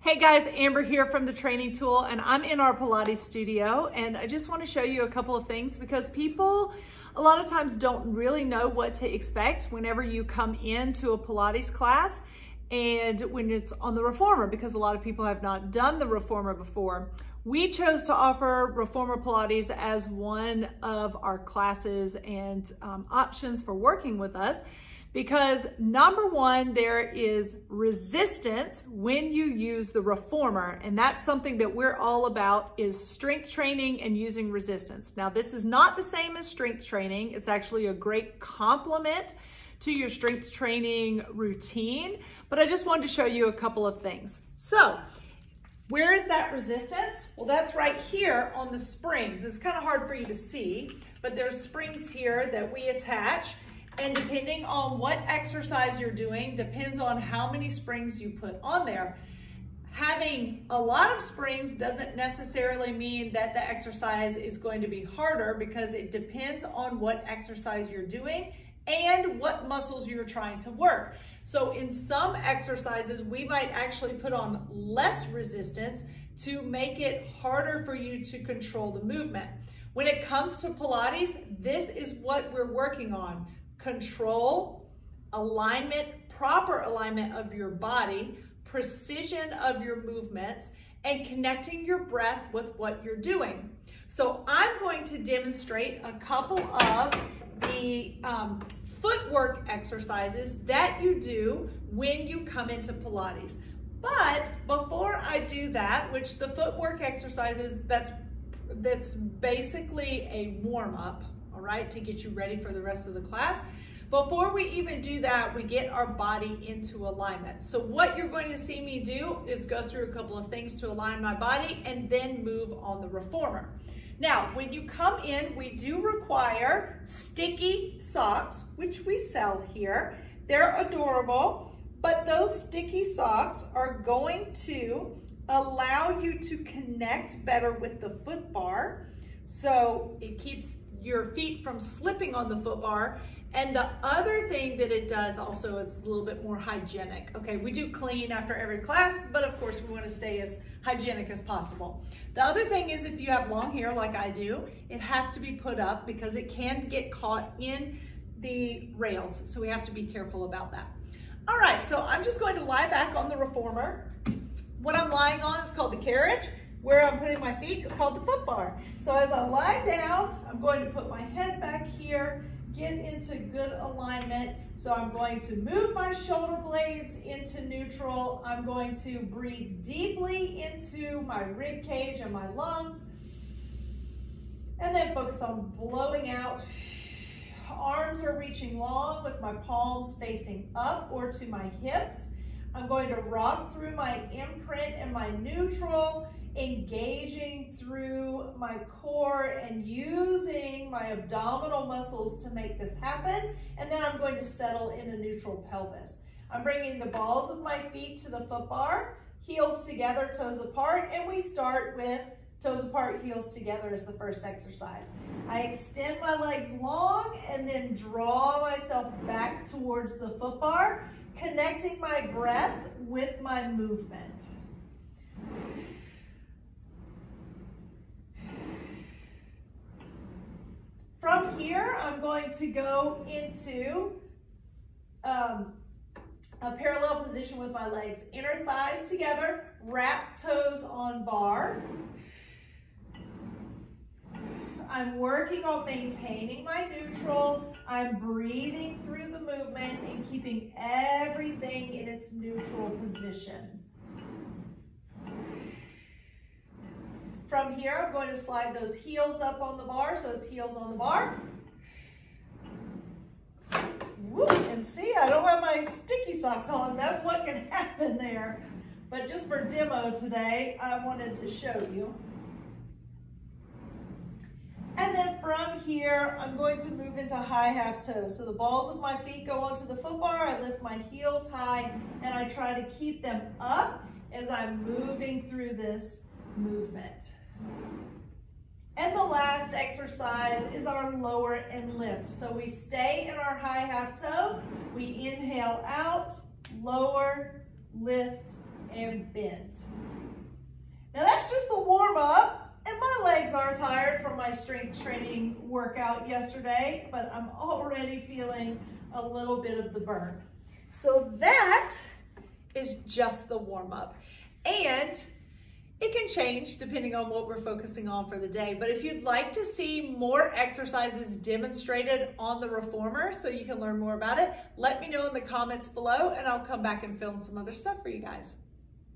Hey guys, Amber here from the Training Tool, and I'm in our Pilates studio, and I just want to show you a couple of things because people a lot of times don't really know what to expect whenever you come into a Pilates class and when it's on the Reformer, because a lot of people have not done the Reformer before. We chose to offer Reformer Pilates as one of our classes and options for working with us because number one, there is resistance when you use the Reformer, and that's something that we're all about, is strength training and using resistance. Now, this is not the same as strength training. It's actually a great complement to your strength training routine, but I just wanted to show you a couple of things. So, where is that resistance? Well, that's right here on the springs. It's kind of hard for you to see, but there's springs here that we attach. And depending on what exercise you're doing, depends on how many springs you put on there. Having a lot of springs doesn't necessarily mean that the exercise is going to be harder, because it depends on what exercise you're doing and what muscles you're trying to work. So in some exercises, we might actually put on less resistance to make it harder for you to control the movement. When it comes to Pilates, this is what we're working on. Control, alignment, proper alignment of your body, precision of your movements, and connecting your breath with what you're doing. So I'm going to demonstrate a couple of the footwork exercises that you do when you come into Pilates. But before I do that, which the footwork exercises, that's basically a warm-up, all right, to get you ready for the rest of the class. Before we even do that, we get our body into alignment. So what you're going to see me do is go through a couple of things to align my body and then move on the Reformer. Now, when you come in, we do require sticky socks, which we sell here. They're adorable, but those sticky socks are going to allow you to connect better with the foot bar. So it keeps your feet from slipping on the foot bar. And the other thing that it does also, it's a little bit more hygienic. Okay, we do clean after every class, but of course we want to stay as hygienic as possible. The other thing is, if you have long hair like I do, it has to be put up because it can get caught in the rails. So we have to be careful about that. All right, so I'm just going to lie back on the Reformer. What I'm lying on is called the carriage. Where I'm putting my feet is called the foot bar. So as I lie down, I'm going to put my head back here, get into good alignment. So I'm going to move my shoulder blades into neutral. I'm going to breathe deeply into my rib cage and my lungs. And then focus on blowing out. Arms are reaching long with my palms facing up or to my hips. I'm going to rock through my imprint and my neutral, engaging through my core and using my abdominal muscles to make this happen. And then I'm going to settle in a neutral pelvis. I'm bringing the balls of my feet to the foot bar, heels together, toes apart, and we start with toes apart, heels together as the first exercise. I extend my legs long and then draw myself back towards the foot bar, connecting my breath with my movement. From here, I'm going to go into a parallel position with my legs. Inner thighs together, wrap toes on bar. I'm working on maintaining my neutral. I'm breathing through the movement and keeping everything in its neutral position. From here, I'm going to slide those heels up on the bar, so it's heels on the bar. Woo, and see, I don't have my sticky socks on. That's what can happen there. But just for demo today, I wanted to show you. And then from here, I'm going to move into high half toes. So the balls of my feet go onto the foot bar, I lift my heels high, and I try to keep them up as I'm moving through this movement. And the last exercise is our lower and lift. So we stay in our high half toe, we inhale out, lower, lift, and bent. Now that's just the warm up, and my legs are tired from my strength training workout yesterday, but I'm already feeling a little bit of the burn. So that is just the warm up. And it can change depending on what we're focusing on for the day. But if you'd like to see more exercises demonstrated on the Reformer so you can learn more about it, let me know in the comments below and I'll come back and film some other stuff for you guys.